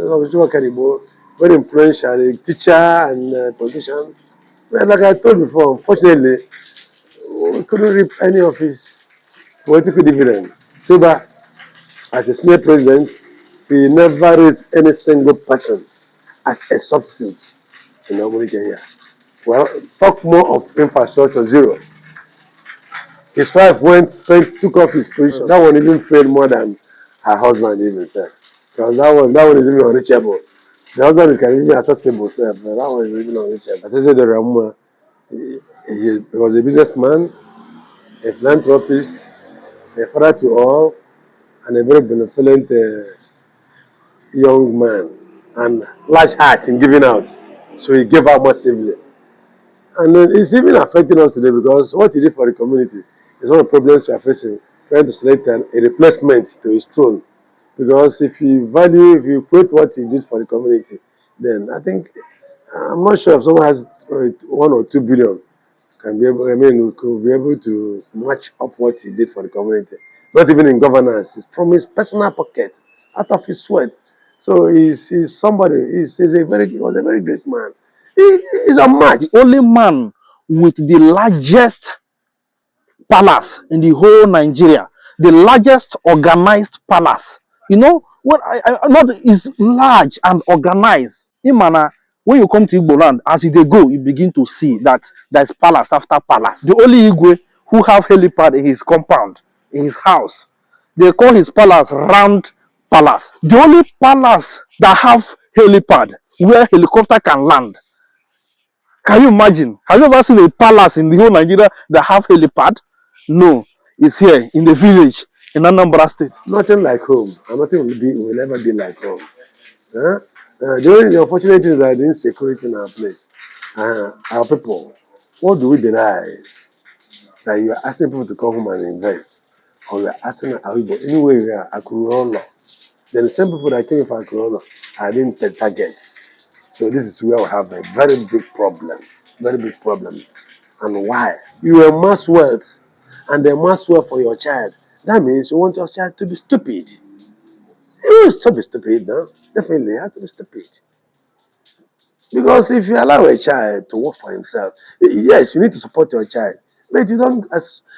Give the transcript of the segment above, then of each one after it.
Chuba Okadigbo, very influential, a teacher and politician. Well, like I told before, unfortunately, we couldn't reap any of his political dividend. Chuba, as a senior president, he never raised any single person as a substitute in Ogbunike here. Well, talk more of infrastructure, zero. His wife took off his position. That one even failed more than her husband even said. Because that one is even unreachable. The husband can even accessible self, but that one is even unreachable. Ezediorama, he was a businessman, a philanthropist, a father to all, and a very benevolent young man, and large heart in giving out. So he gave out massively. And then it's even affecting us today because what he did for the community is one of the problems we are facing, trying to select a replacement to his throne. Because if you quote what he did for the community, then I think, I'm not sure if someone has 1 or 2 billion could be able to match up what he did for the community. Not even in governance, it's from his personal pocket, out of his sweat. So he was a very great man. He's a match. The only man with the largest palace in the whole Nigeria, the largest organized palace. You know, what not is large and organized. Imana, when you come to Igbo land, as they go, you begin to see that there's palace after palace. The only Igwe who have helipad in his compound, in his house, they call his palace Round Palace. The only palace that have helipad where helicopter can land. Can you imagine? Have you ever seen a palace in the whole Nigeria that have helipad? No, it's here in the village in Anambra State. Nothing like home, and nothing will ever be like home. The unfortunate thing is that the insecurity in our place. Our people, what do we deny? That you are asking people to come home and invest, or you are asking anyway we are Akurola. Then the same people that came for Akurola are in the targets. So this is where we have a very big problem. Very big problem. And why? You amass wealth, and the amass wealth for your child. That means you want your child to be stupid. He has to be stupid now. Definitely, he has to be stupid. Because if you allow a child to work for himself, yes, you need to support your child. But you don't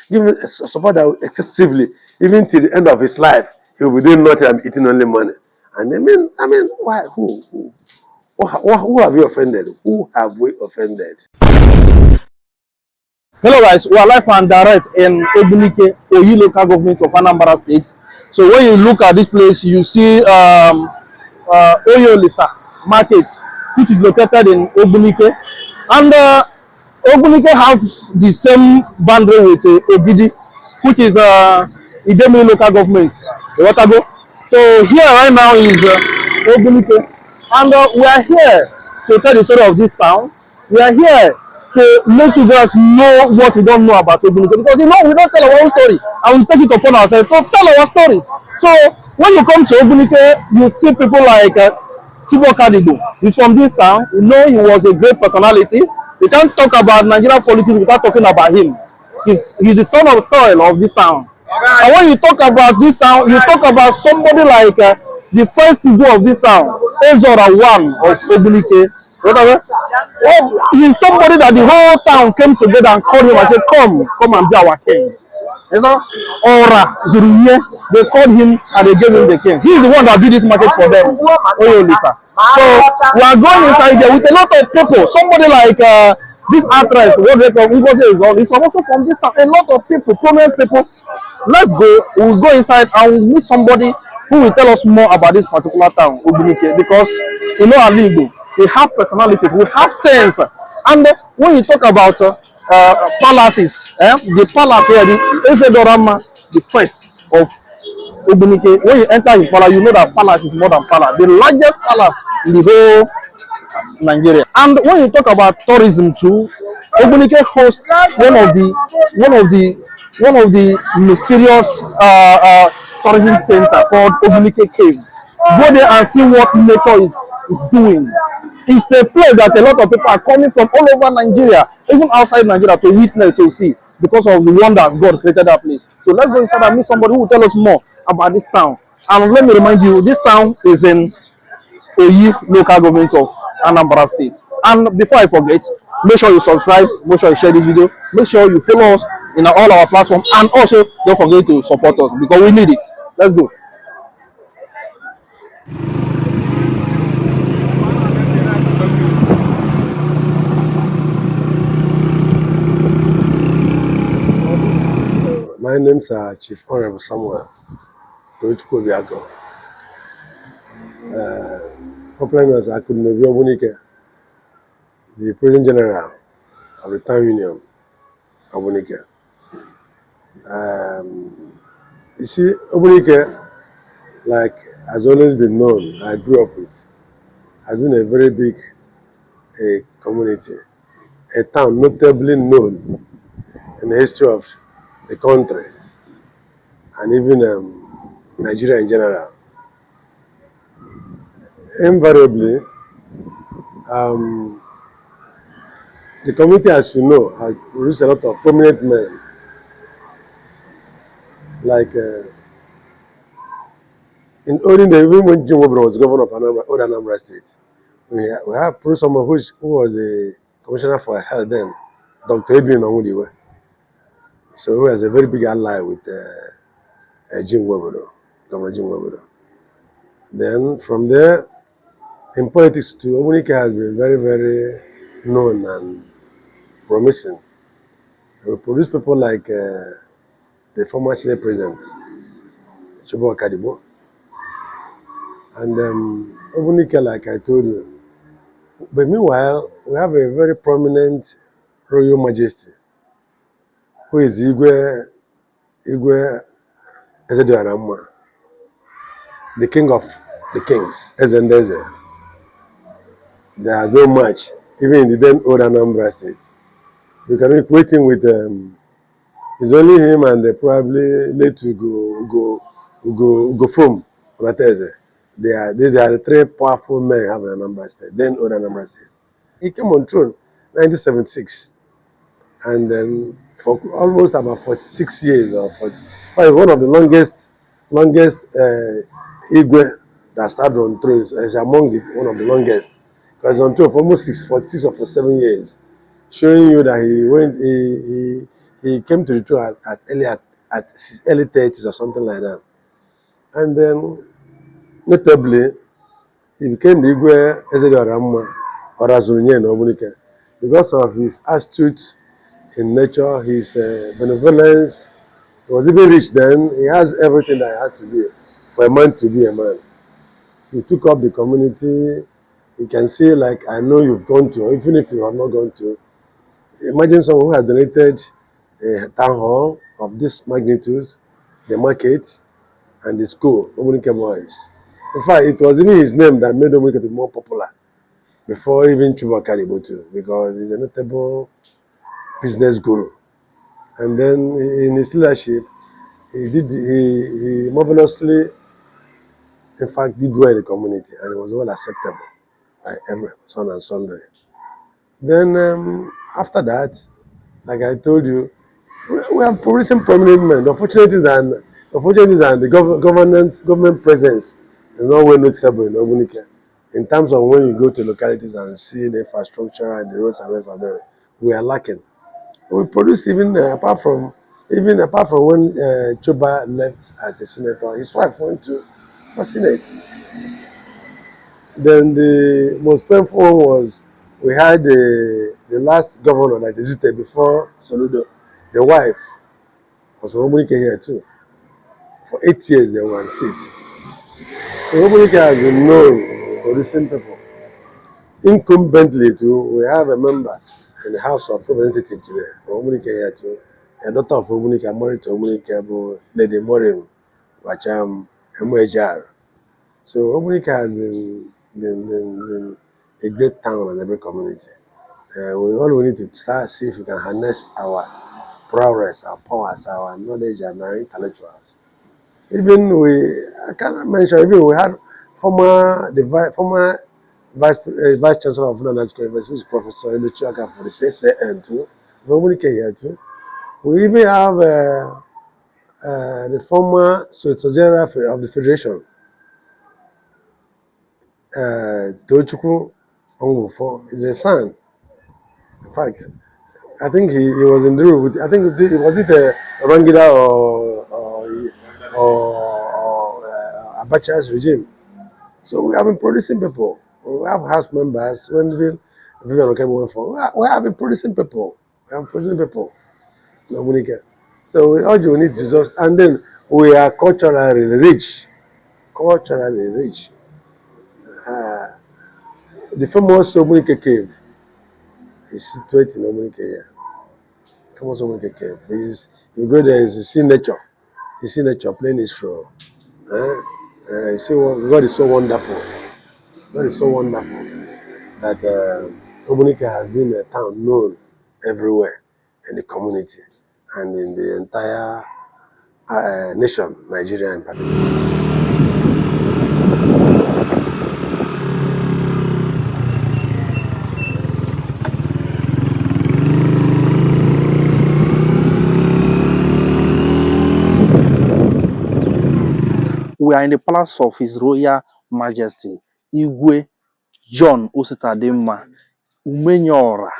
give him support that excessively, even till the end of his life, he will be doing nothing and eating only money. And I mean, why? Who have we offended? Who have we offended? Hello guys, we are live and direct in Ogbunike, Oyi local government of Anambra State. So when you look at this place, you see Oyolisa Market, which is located in Ogbunike. And Ogbunike has the same boundary with Ogidi, which is Idemi local government. So here right now is Ogbunike. And we are here to tell the story of this town. We are here to make you guys know what we don't know about Ogbunike, because you know we don't tell our own story and we take it upon ourselves to tell our stories. So when you come to Ogbunike, you see people like Chuba Okadigbo. He's from this town. You know he was a great personality. You can't talk about Nigerian politics without talking about him. He's the son of soil of this town. And when you talk about this town, you talk about somebody like the first citizen of this town, Ezediorama I of Ogbunike. He's somebody that the whole town came together and called him and said, come and be our king. You know, they called him and they gave him the king. He's the one that built this market for them. So we are going inside there with a lot of people. Somebody like this actress, he's also from this town. A lot of people, prominent people. Let's go. We'll go inside and meet somebody who will tell us more about this particular town, Ogbunike, because you know Igbo, we have personalities, we have things. And when you talk about palaces, the palace here, the Ezediorama, the first of Ogbunike, when you enter his palace, you know that palace is more than palace, the largest palace in the whole Nigeria. And when you talk about tourism too, Ogbunike hosts one of the mysterious tourism center called Ogbunike Cave. Go there and see what nature is doing. It's a place that a lot of people are coming from all over Nigeria, even outside Nigeria, to witness, to see, because of the wonder God created that place. So let's go inside and meet somebody who will tell us more about this town. And let me remind you, this town is in Oyi local government of Anambra State. And before I forget, make sure you subscribe, make sure you share the video, make sure you follow us in all our platforms, and also don't forget to support us because we need it. Let's go. My name's Chief Honorable Samuel Chuba Okadigbo. Popular known as Ogbunike, the President General of the Town Union, Ogbunike. You see, Ogbunike, like has always been known, I grew up with, has been a very big community, a town notably known in the history of the country and even Nigeria in general. Invariably, the community, as you know, has produced a lot of prominent men, like in olden days, even when Jim Webber was governor of Anambra State, we have someone who was the commissioner for health then, Dr. Edwin Onwudiwe. So he was a very big ally with Jim Webber, Governor Jim Webber. Then from there, in politics too, Ogbunike has been very, very known and promising. We produce people like the former Senate President, Chuba Okadigbo. And Ogbunike, like I told you. But meanwhile, we have a very prominent Royal Majesty, who is Igwe Ezediorama, the king of the kings, Ezendeze. There is no match, even in the then old Anambra State. You can equate him with, it's only him and probably late Ugo Fum, They are the three powerful men have in Anambra State, then old Anambra State. He came on throne 1976, and then for almost about 46 years or 40, one of the longest Igwe that started on throne is among one of the longest. Because on throne for almost 46 or 47 years, showing you that he came to the throne at his early 30s or something like that. And then notably, he became the Igwe Ezediorama or Azunye in Ogbunike because of his astute in nature, his benevolence. He was even rich then. He has everything that he has to be for a man to be a man. He took up the community. You can see, like, I know you've gone to, even if you have not gone to, imagine someone who has donated a town hall of this magnitude, the market, and the school, Ogbunike Boys. In fact, it was even his name that made Ogbunike more popular before even Chuba Okadigbo too, because he's a notable business guru. And then in his leadership, he marvelously, in fact, did well in the community, and it was well acceptable by every son and sundry. Then after that, like I told you, we have producing prominent men. The unfortunate is that the government presence is not well noticeable in Ogbunike. In terms of when you go to localities and see the infrastructure and the roads and rest of them, we are lacking. We produce even apart from when Chuba left as a senator, his wife went to for Senate. Then the most painful one was we had the last governor that visited before Soludo. The wife was from Ogbunike here too. For 8 years they were on seat. So Ogbunike has been known for producing people. Incumbently too, we have a member in the House of Representatives today from Ogbunike here too. A daughter of Ogbunike, married to Ogbunike, Lady Morin, Wacham, HRH. So Ogbunike has been a great town and every community. We need to start see if we can harness our prowess, our powers, our knowledge, and our intellectuals. Even I cannot mention, even we had former Vice Chancellor of Finance University, which is Professor Eluchiaka for the CSN too, from Ogbunike here too. We even have the former Solicitor General of the Federation, Tochukwu Onwufo is a son. In fact, I think he was in the room with, I think was it Rangida or Abacha's regime. So we have been producing people. We have house members. When Vivian Okebo went for, we have been producing people. We have producing people. Dominica. So all you need to just, and then we are culturally rich. Culturally rich. Uh, the famous Ogbunike cave is situated in Ogbunike here. Famous Ogbunike cave. You go there, you see nature. You see nature playing its role. You see what God is so wonderful. God is so wonderful that Ogbunike has been a town known everywhere in the community and in the entire nation, Nigeria in particular. We are in the palace of His Royal Majesty, Igwe John Ositadinma Umenyiora,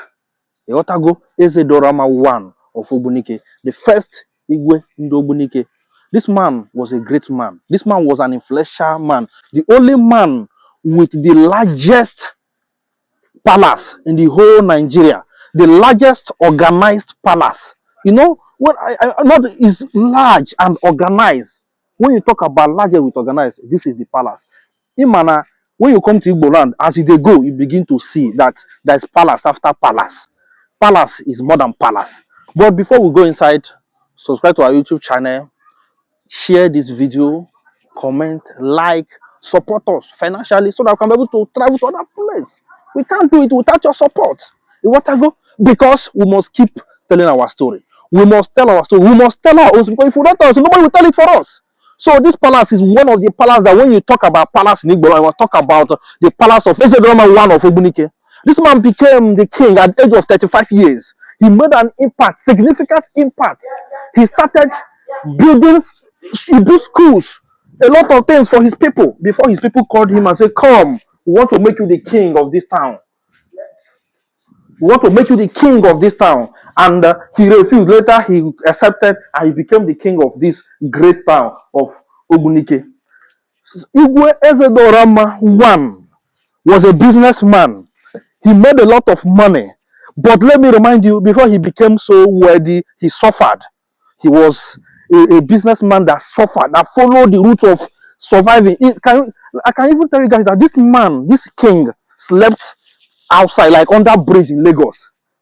Otago Ezediorama I of Ogbunike, the first Igwe in Ogbunike. This man was a great man. This man was an influential man, the only man with the largest palace in the whole Nigeria, the largest organized palace. You know, when not is large and organized. When you talk about larger with organized, this is the palace. In manner, when you come to Igbo land, as they go, you begin to see that there's palace after palace. Palace is more than palace. But before we go inside, subscribe to our YouTube channel, share this video, comment, like, support us financially so that we can be able to travel to other places. We can't do it without your support. You want to go? Because we must keep telling our story. We must tell our story. We must tell our own, because if we don't tell us, nobody will tell it for us. So this palace is one of the palaces that when you talk about palace in Igbo, I want to talk about the palace of Ezediorama I of Ogbunike. This man became the king at the age of 35 years. He made an impact, significant impact. He started building, he built schools, a lot of things for his people before his people called him and said, come, we want to make you the king of this town. We want to make you the king of this town. And he refused. Later, he accepted and he became the king of this great town of Ogbunike. Igwe Ezediorama I was a businessman. He made a lot of money. But let me remind you, before he became so wealthy, he suffered. He was a businessman that suffered, that followed the route of surviving. I can even tell you guys that this man, this king, slept outside, like under bridge in Lagos,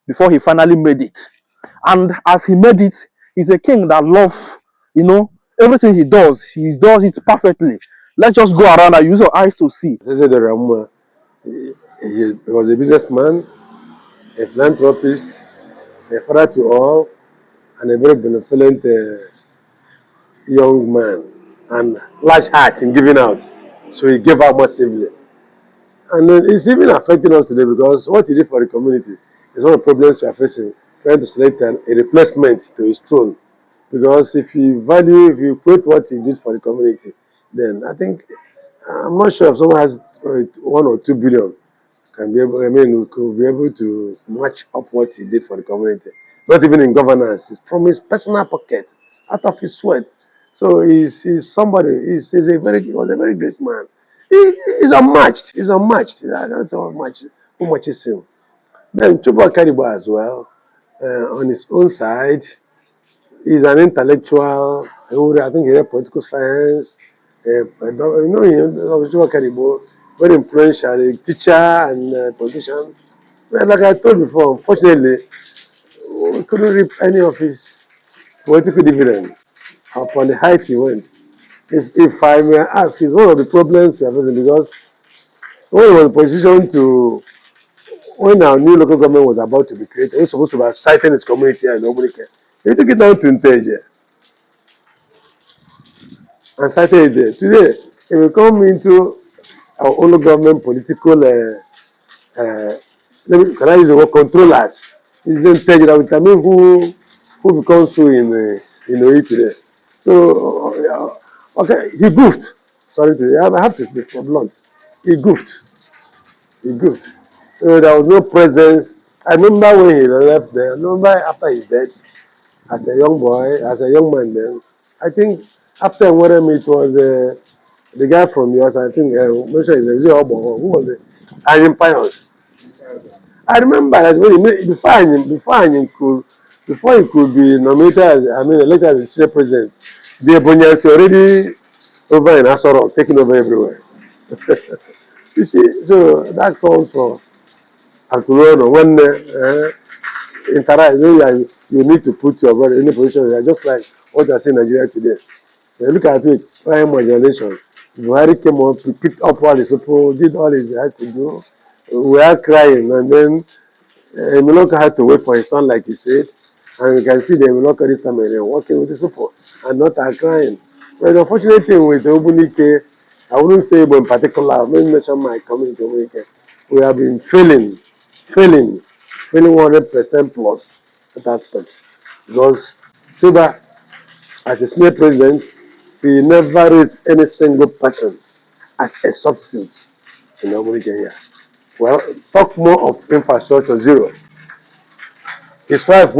before he finally made it. And as he made it, he's a king that loves, everything he does it perfectly. Let's just go around and use your eyes to see. Ezediorama, he was a businessman, a philanthropist, a father to all, and a very benevolent young man, and large heart in giving out. So he gave out massively. And it's even affecting us today because what he did for the community is one of the problems we are facing, trying to select a replacement to his throne. Because if you quote what he did for the community, then I think, I'm not sure if someone has 1 or 2 billion we could be able to match up what he did for the community. Not even in governance, it's from his personal pocket, out of his sweat. So he's somebody, he was a very great man. He's unmatched. He's unmatched. I don't know who matches him. Then Chuba Okadigbo as well, on his own side, he's an intellectual. I think he read political science. Chuba Okadigbo, very influential, a teacher and politician. Well, like I told before, unfortunately, we couldn't reap any of his political dividend upon the height he went. If I may ask, it's one of the problems we are facing because when he was positioned to, when our new local government was about to be created, he was supposed to be citing his community and nobody cared. He took it down to Inteje and cited it there. Today, if we come into our own government political, can I use the word controllers? It's Inteje that will determine who becomes who in Oyi today. So, okay, he goofed. Sorry, I have to be blunt. He goofed. He good. So there was no presence. I remember when he left there. I remember after his death, as a young boy, as a young man then, I think after Werem it was the guy from yours, I think, mentioned his name, who was it? Anyin Pius. I remember that when he made, before he could be nominated as, I mean, elected as the Senate president, the Ebonyans already over in Asoro, taking over everywhere. You see, so that calls for Akurono when interact, you need to put your body in a position there, just like what I see in Nigeria today. When you look at it, prime generation, Buhari came up, he picked up all his people, did all he had to do. We are crying, and then Emiloko had to wait for his turn, like he said. And you can see the Emiloko this time they're working with his people and not are crying. But the unfortunate thing with Ogbunike, I wouldn't say but in particular, maybe mention my community Ogbunike, we have been failing 100% plus that aspect. Because Chuba, as a senior president, he never raised any single person as a substitute in Ogbunike here. Well, talk more of infrastructure, zero. His wife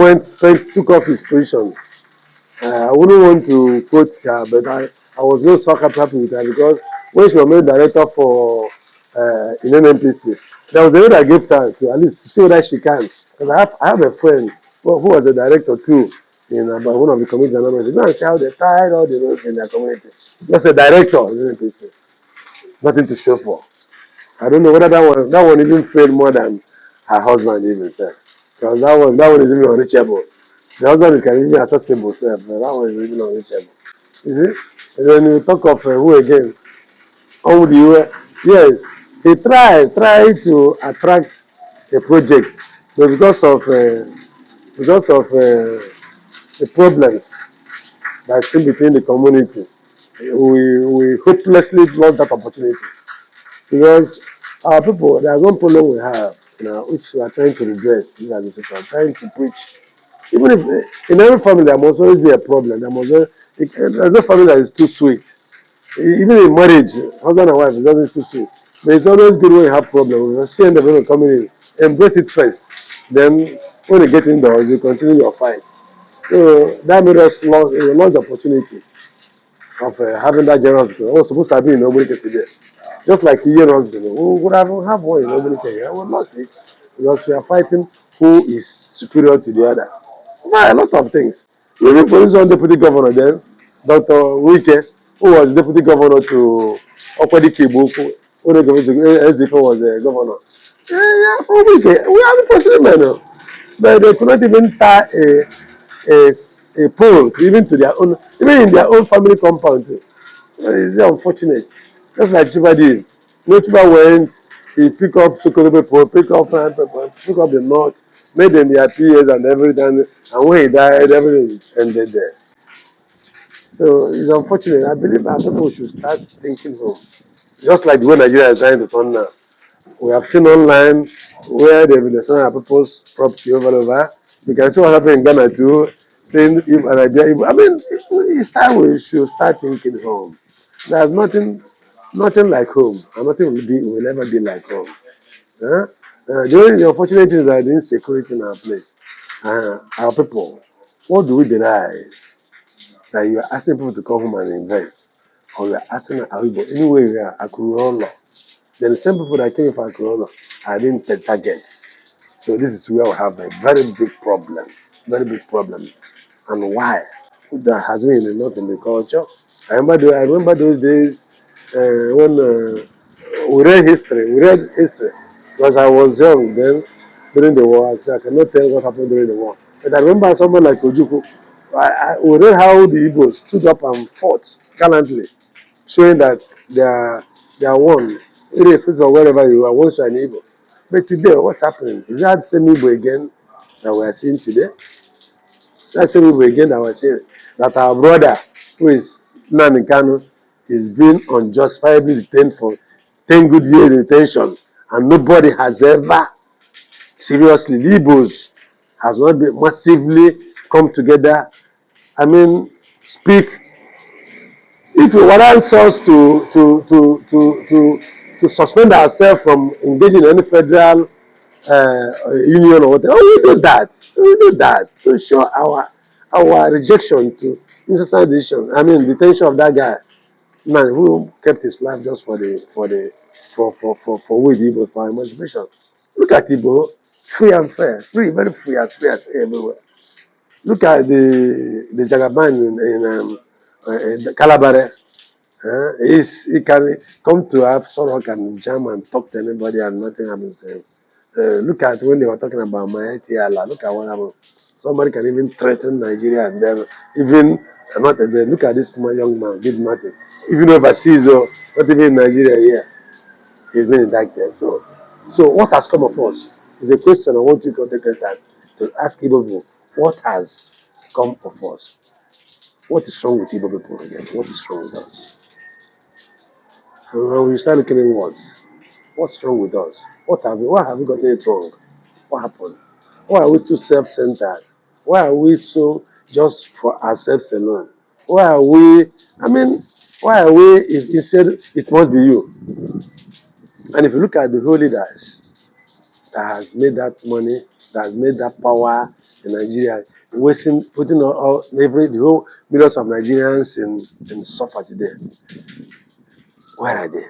took off his position. I wouldn't want to quote her, but I was not so happy with her because when she was made director for in NNPC, there was a way I gave her to at least see whether she can. Because I have a friend who was a director too in one of the communities in Anambra. Go and see how they tied all the roads in their community. Just a director in NNPC, nothing to show for. I don't know whether that one even failed more than her husband even said. Because that one is even unreachable. The husband can even accessible self, but that one is even unreachable. You see? And then you talk of who again? Oh, yes, he tried to attract a project, but because of the problems that's in between the community, we hopelessly lost that opportunity. Because our people, there's one problem we have, which we are trying to redress. These are the people we are trying to preach. Even if in every family there must always be a problem, there's no family that is too sweet. Even in marriage, husband and wife, it doesn't too sweet. But it's always good when you have problems. You see the people coming in, embrace it first. Then when you get indoors, you continue your fight. So that made us lost the opportunity of having that general hospital. I was supposed to have been in Ogbunike today. Just like Ian hospital. We would have one in Ogbunike. I would lost it because we are fighting who is superior to the other. Well, a lot of things. We even produced one deputy governor then, Dr. Wike, who was deputy governor to Okadigbo, when Ezediorama was the governor. Yeah, Wike. We are unfortunate men, but they could not even tie a pole even to their own, even in their own family compound. It's unfortunate. Just like Chuba did. No, Chuba went, he picked up Sokoto people, picked up people, picked up the north, made them their PAs and everything, and when he died, everything ended there. So it's unfortunate. I believe our people should start thinking home. Just like the way Nigeria is trying to turn now. We have seen online where they've been destroying our people's property over and over. You can see what happened in Ghana too, saying if Nigeria, I mean, it's time we should start thinking home. There's nothing like home, and nothing will ever be like home. Huh? The unfortunate thing is that the insecurity in our place. Our people, what do we deny? That you are asking people to come home and invest, or you are asking anyway we are Akurolo. Then the same people that came for Akurolo are in the targets. So this is where we have a very big problem. And why? That has been not in the culture. I remember those days when we read history, because I was young then during the war. So I cannot tell what happened during the war. But I remember someone like Ojuku. We read how the Igbos stood up and fought gallantly, showing that they are one. Irrespective of wherever you are, once you are an Igbo. But today, what's happening? Is that same Igbo again that we are seeing today? That same Igbo again that we are seeing. That our brother, who is Nnamdi Kanu, is being unjustifiably detained for 10 good years in detention. And nobody has ever, seriously, the Igbos has not been massively come together. I mean, speak. If you want us to to suspend ourselves from engaging in any federal union or whatever. We do that. We do that to show our rejection to instant decision. I mean, the detention of that guy, man, who kept his life just for we the Igbo for emancipation. Look at Igbo, free and fair, very free as everywhere. Look at the Jagaban in Calabare. He can come to Sorok and jam and talk to anybody and nothing happens to him. Look at when they were talking about Maeti Allah. Look at what happened. Somebody can even threaten Nigeria and then even not even look at this young man, did nothing. Even overseas or not even in Nigeria here, he's been indicted. So what has come of us is a question I want you to take the time to ask Igbo people, what has come of us? What is wrong with Igbo people again? What is wrong with us? When we start looking at what's wrong with us? Why have we gotten it wrong? What happened? Why are we too self-centered? Why are we so just for ourselves alone? Why are we instead it must be you? And if you look at the whole leaders that has made that money, that has made that power in Nigeria, putting the whole millions of Nigerians in suffer today. Where are they?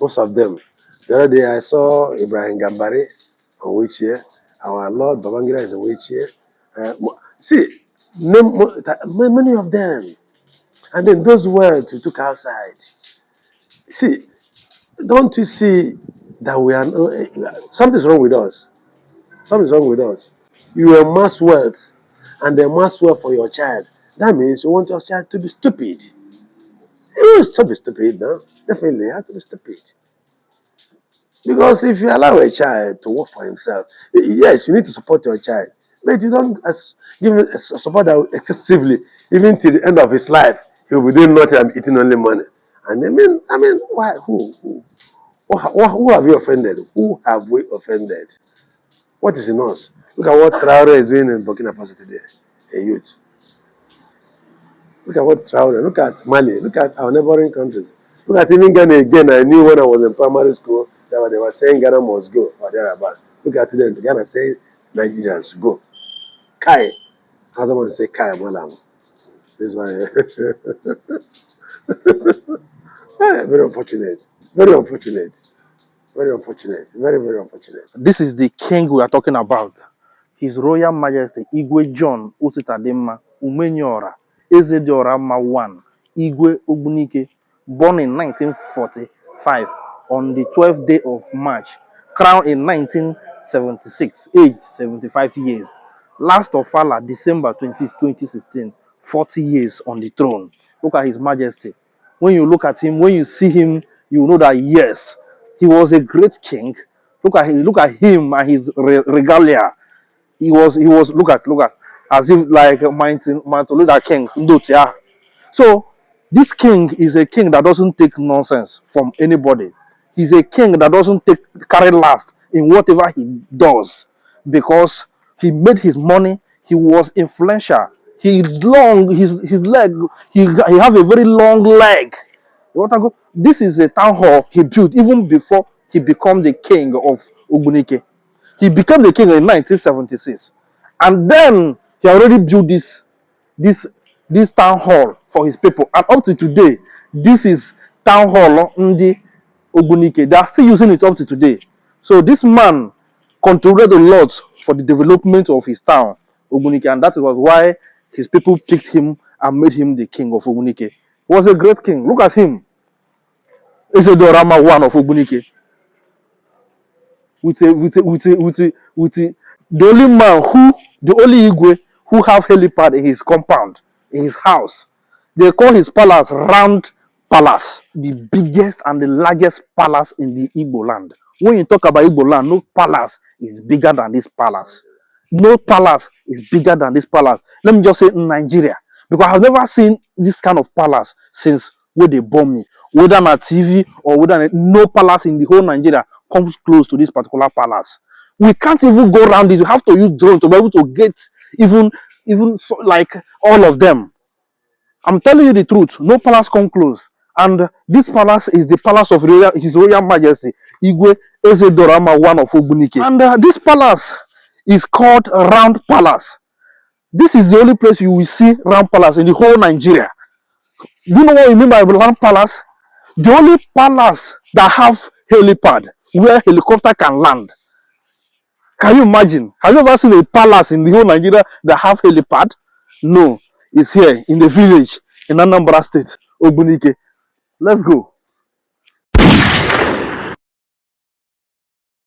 Most of them. The other day I saw Ibrahim Gambari on wheelchair. Our Lord Babangida is on wheelchair. See, many of them. And then those words we took outside. See, don't you see that we are something's wrong with us? Something's wrong with us. You amass wealth and amass wealth for your child. That means you want your child to be stupid. You will still be stupid now. Definitely, you have to be stupid. Because if you allow a child to work for himself, yes, you need to support your child. But you don't give him support that excessively, even till the end of his life, he will be doing nothing and eating only money. And I mean, why? Who have we offended? Who have we offended? What is in us? Look at what Traore is doing in Burkina Faso today, a youth. Look at what Traore, look at Mali, look at our neighboring countries. Look at even Ghana again. I knew when I was in primary school that they were saying Ghana must go or thereabout. Look at today, Ghana saying Nigerians go. Kai. How someone say Kai Malam. This one. Very unfortunate. Very unfortunate. Very unfortunate. Very unfortunate. This is the king we are talking about. His Royal Majesty Igwe Ositadinma Umenyiora, Ezediorama I Igwe Ogbunike, born in 1945 on the 12th day of March, crowned in 1976, aged 75 years. Last of Allah, December 26, 2016, 40 years on the throne. Look at His Majesty. When you look at him, when you see him, you know that yes, he was a great king. Look at him and his regalia. He was look at as if like Martin Luther King. So this king is a king that doesn't take nonsense from anybody. He's a king that doesn't carry last in whatever he does, because he made his money. He was influential. His leg. He have a very long leg. You want to go? This is a town hall he built even before he became the king of Ogbunike. He became the king in 1976, and then he already built this town hall for his people. And up to today, this is town hall in the Ogbunike. They are still using it up to today. So this man contributed a lot for the development of his town, Ogbunike, and that was why his people picked him and made him the king of Ogbunike. He was a great king. Look at him. Ezediorama I of Ogbunike. With the only man the only Igwe who have helipad in his compound, in his house. They call his palace Round Palace, the biggest and the largest palace in the Igbo land. When you talk about Igbo land, no palace is bigger than this palace. No palace is bigger than this palace. Let me just say in Nigeria, because I've never seen this kind of palace since where they bomb me. Whether on TV or whether no palace in the whole Nigeria comes close to this particular palace. We can't even go around it. We have to use drones to be able to get even like all of them. I'm telling you the truth. No palace come close. And this palace is the palace of His Royal Majesty Igwe Ezediorama I of Ogbunike. And this palace is called Round Palace. This is the only place you will see Round Palace in the whole Nigeria. Do you know what you mean by Round Palace? The only palace that have helipad where helicopter can land. Can you imagine? Have you ever seen a palace in the whole Nigeria that have helipad? No, it's here in the village in Anambra State, Ogbunike. Let's go.